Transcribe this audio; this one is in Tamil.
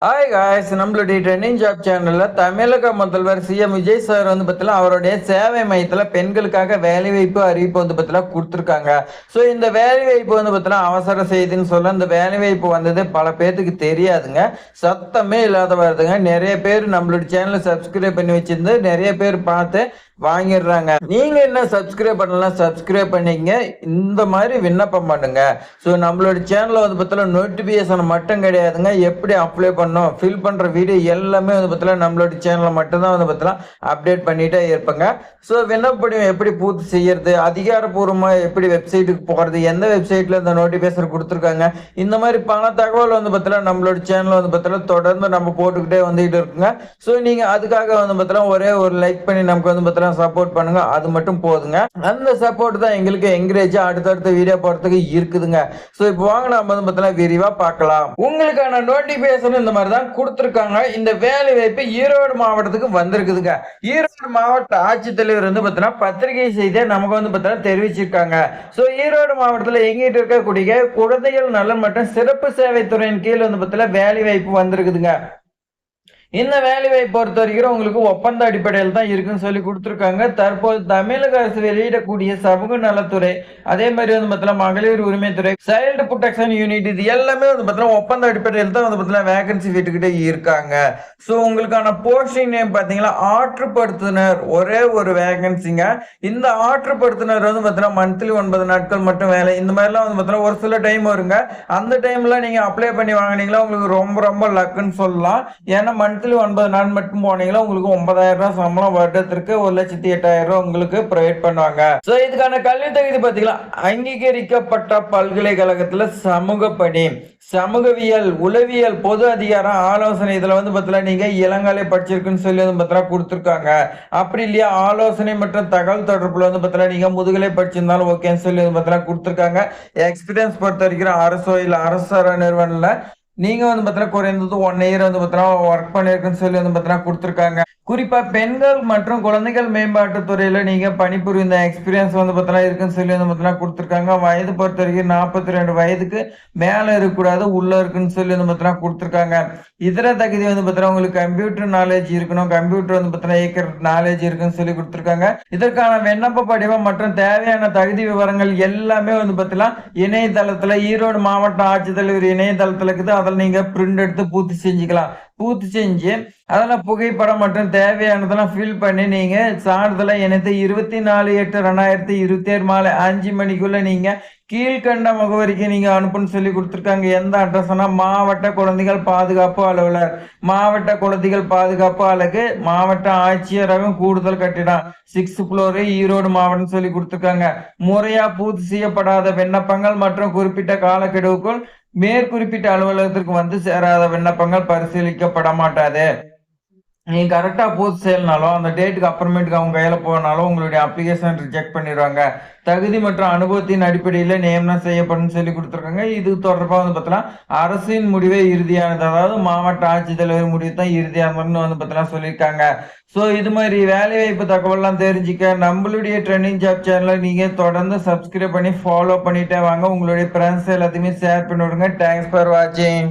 ஹாய் காய்ஸ், நம்மளுடைய ட்ரெண்டிங் ஜாப் சேனல்ல தமிழக முதல்வர் சிஎம் விஜய் சார் வந்து பார்த்தீங்கன்னா அவருடைய சேவை மையத்தில் பெண்களுக்காக வேலைவாய்ப்பு அறிவிப்பு வந்து பார்த்தீங்கன்னா கொடுத்துருக்காங்க. ஸோ இந்த வேலைவாய்ப்பு வந்து பார்த்தீங்கன்னா அவசர செய்தின்னு சொல்ல இந்த வேலைவாய்ப்பு வந்தது பல பேர்த்துக்கு தெரியாதுங்க. சத்தமே இல்லாத வருதுங்க. நிறைய பேர் நம்மளுடைய சேனலை சப்ஸ்கிரைப் பண்ணி வச்சிருந்து நிறைய பேர் பார்த்து வாங்கிடுறாங்க. நீங்க என்ன சப்ஸ்கிரைப் பண்ணலாம், சப்ஸ்கிரைப் பண்ணிங்க. இந்த மாதிரி விண்ணப்பம் பண்ணுங்க. ஸோ நம்மளோட சேனல்ல வந்து பார்த்தீங்கன்னா நோட்டிபிகேஷன் மட்டும் கிடையாதுங்க. எப்படி அப்ளை பண்ணோம், ஃபில் பண்ற வீடியோ எல்லாமே வந்து பார்த்தீங்கன்னா நம்மளோட சேனல்ல மட்டும்தான் வந்து பார்த்தீங்கன்னா அப்டேட் பண்ணிட்டே இருப்பேங்க. ஸோ விண்ணப்படியும் எப்படி பூர்த்தி செய்யறது, அதிகாரப்பூர்வமாக எப்படி வெப்சைட்டுக்கு போகிறது, எந்த வெப்சைட்ல இந்த நோட்டிஃபிகேஷன் கொடுத்துருக்காங்க, இந்த மாதிரி பல தகவல் வந்து பார்த்தீங்கன்னா நம்மளோட சேனல் வந்து பார்த்தீங்கன்னா தொடர்ந்து நம்ம போட்டுக்கிட்டே வந்துகிட்டு இருக்குங்க. ஸோ நீங்க அதுக்காக வந்து பார்த்தீங்கன்னா ஒரே ஒரு லைக் பண்ணி நமக்கு வந்து பார்த்தீங்கன்னா சப்போர்ட் பண்ணுங்க. அது மட்டும் போதுங்க. அந்த சப்போர்ட் தான் எங்களுக்கு என்கரேஜ் அடுத்தடுத்த வீடியோ போறதுக்கு இருக்குதுங்க. ஸோ இப்போ வாங்க நம்ம வந்து பார்த்தீங்கன்னா விரிவா பார்க்கலாம். உங்களுக்கான நோட்டிஃபிகேஷன் இந்த மாதிரி தான் கொடுத்துருக்காங்க. இந்த வேலை வாய்ப்பு ஈரோடு மாவட்டத்துக்கு வந்திருக்குதுங்க. ஈரோடு மாவட்ட ஆட்சித்தலைவர் வந்து பார்த்தீங்கன்னா பத்திரிகை செய்தியை நமக்கு வந்து பார்த்தீங்கன்னா தெரிவிச்சிருக்காங்க. ஸோ ஈரோடு மாவட்டத்தில் எங்கிட்ட இருக்கக்கூடிய குழந்தைகள் நலன் மற்றும் சிறப்பு சேவை துறையின் கீழ் வந்து பார்த்தீங்கன்னா வேலை வாய்ப்பு வந்திருக்குதுங்க. இந்த வேலைவாய்ப்பு பொறுத்த வரைக்கும் உங்களுக்கு ஒப்பந்த அடிப்படையில் தான் இருக்குன்னு சொல்லி கொடுத்துருக்காங்க. தற்போது தமிழக அரசு வெளியிடக்கூடிய சமூக நலத்துறை, அதே மாதிரி வந்து பார்த்தீங்கன்னா மகளிர் உரிமைத்துறை, சைல்டு ப்ரொடெக்ஷன் யூனிட், இது எல்லாமே வந்து பார்த்தீங்கன்னா ஒப்பந்த அடிப்படையில் தான் வந்து பார்த்தீங்கன்னா வேகன்சி விட்டுக்கிட்டே இருக்காங்க. ஸோ உங்களுக்கான போஸ்டிங் நேம் பார்த்தீங்கன்னா ஆற்றுப்படுத்துனர், ஒரே ஒரு வேகன்சிங்க. இந்த ஆற்றுப்படுத்துனர் வந்து பார்த்தீங்கன்னா மந்த்லி 9 நாட்கள் மட்டும் வேலை. இந்த மாதிரிலாம் வந்து பார்த்தீங்கன்னா ஒரு சில டைம் வருங்க. அந்த டைம்ல நீங்க அப்ளை பண்ணி வாங்கினீங்களா உங்களுக்கு ரொம்ப ரொம்ப லக்குன்னு சொல்லலாம். ஏன்னா மந்த்லி 9 நாள் மட்டும் போனீங்களா உங்களுக்கு 9,000 ரூபாய் சம்பளம், வருடத்திற்கு 1,08,000 ரூபாய் உங்களுக்கு ப்ரொவைட் பண்ணுவாங்க. சோ இதுக்கான கல்வி தகுதி பாத்தீங்களா, அங்கீகரிக்கப்பட்ட பல்கலைக்கழகத்துல சமூக பணி, சமூகவியல், உளவியல், பொது அதிகாரம், ஆலோசனை, இதுல வந்து பார்த்தீங்கன்னா நீங்க இளங்கலை படிச்சிருக்குன்னு சொல்லி வந்து பார்த்தீங்கன்னா கொடுத்துருக்காங்க. அப்படி இல்லையா ஆலோசனை மற்றும் தகவல் தொடர்புல வந்து பார்த்தீங்கன்னா நீங்க முதுகலை படிச்சிருந்தாலும் ஓகேன்னு சொல்லி வந்து பார்த்தீங்கன்னா கொடுத்துருக்காங்க. எக்ஸ்பீரியன்ஸ் பொறுத்த வரைக்கும் அரசோ இல்ல அரசு நிறுவனம்ல நீங்க வந்து பார்த்தீங்கன்னா குறைந்தது 1 இயர் வந்து பார்த்தீங்கன்னா ஒர்க் பண்ணிருக்குன்னு சொல்லி வந்து பார்த்தீங்கன்னா கொடுத்துருக்காங்க. குறிப்பா பெண்கள் மற்றும் குழந்தைகள் மேம்பாட்டு துறையில நீங்க பணிபுரிந்த எக்ஸ்பீரியன்ஸ் வந்து பார்த்தீங்கன்னா இருக்குன்னு சொல்லி வந்து பார்த்தீங்கன்னா கொடுத்துருக்காங்க. வயது பொறுத்த வரைக்கும் 42 வயதுக்கு மேல இருக்கக்கூடாது, உள்ள இருக்குன்னு சொல்லி வந்து பார்த்தீங்கன்னா கொடுத்துருக்காங்க. இதர தகுதி வந்து பார்த்தீங்கன்னா உங்களுக்கு கம்ப்யூட்டர் நாலேஜ் இருக்கணும், கம்ப்யூட்டர் வந்து பார்த்தீங்கன்னா ஏக்கர் நாலேஜ் இருக்குன்னு சொல்லி கொடுத்துருக்காங்க. இதற்கான விண்ணப்ப படிவம் மற்றும் தேவையான தகுதி விவரங்கள் எல்லாமே வந்து பார்த்தீங்கன்னா இணையதளத்துல ஈரோடு மாவட்ட ஆட்சித்தலைவர் இணையதளத்துல இருக்குது. அதில் நீங்க பிரிண்ட் எடுத்து பூர்த்தி செஞ்சுக்கலாம். பூர்த்தி செஞ்சு அதெல்லாம் புகைப்படம் மற்றும் தேவையானதெல்லாம் ஃபில் பண்ணி நீங்க சான்றிதழை இணைத்து 24/8/2027 மாலை 5 மணிக்குள்ள நீங்க கீழ்கண்ட முகவரிக்கு நீங்க அனுப்புன்னு சொல்லி கொடுத்துருக்காங்க. எந்த அட்ரஸ்னா மாவட்ட குழந்தைகள் பாதுகாப்பு அலுவலர், மாவட்ட குழந்தைகள் பாதுகாப்பு அலகு, மாவட்ட ஆட்சியரகம், கூடுதல் கட்டிடம், 6th ஃப்ளோர், ஈரோடு மாவட்டம் சொல்லி கொடுத்துருக்காங்க. முறையா பூர்த்தி செய்யப்படாத விண்ணப்பங்கள் மற்றும் குறிப்பிட்ட காலக்கெடுவுக்குள் மேற்குறிப்பிட்ட அலுவலகத்திற்கு வந்து சேராத விண்ணப்பங்கள் பரிசீலிக்கப்பட மாட்டாது. நீங்க கரெக்டா பூர்த்தி செய்யலனாலும் அந்த டேட்டுக்கு அப்புறமேட்டுக்கு அவங்க கையில போனாலும் உங்களுடைய அப்ளிகேஷன் ரிஜெக்ட் பண்ணிடுவாங்க. தகுதி மற்றும் அனுபவத்தின் அடிப்படையில் நியமனம் செய்யப்படும் சொல்லி கொடுத்துருக்காங்க. இது தொடர்பாக வந்து பார்த்தீங்கன்னா அரசின் முடிவே இறுதியானது, அதாவது மாவட்ட ஆட்சித்தலைவர் முடிவு தான் இறுதியானதுன்னு வந்து பார்த்தீங்கன்னா சொல்லியிருக்காங்க. ஸோ இது மாதிரி வேலைவாய்ப்பு தகவல்லாம் தெரிஞ்சுக்க நம்மளுடைய ட்ரெண்டிங் ஜாப் சேனலை நீங்க தொடர்ந்து சப்ஸ்கிரைப் பண்ணி ஃபாலோ பண்ணிட்டே வாங்க. உங்களுடைய ஃப்ரெண்ட்ஸ் எல்லாத்தையுமே ஷேர் பண்ணி விடுங்க. தேங்க்ஸ் ஃபார் வாட்சிங்.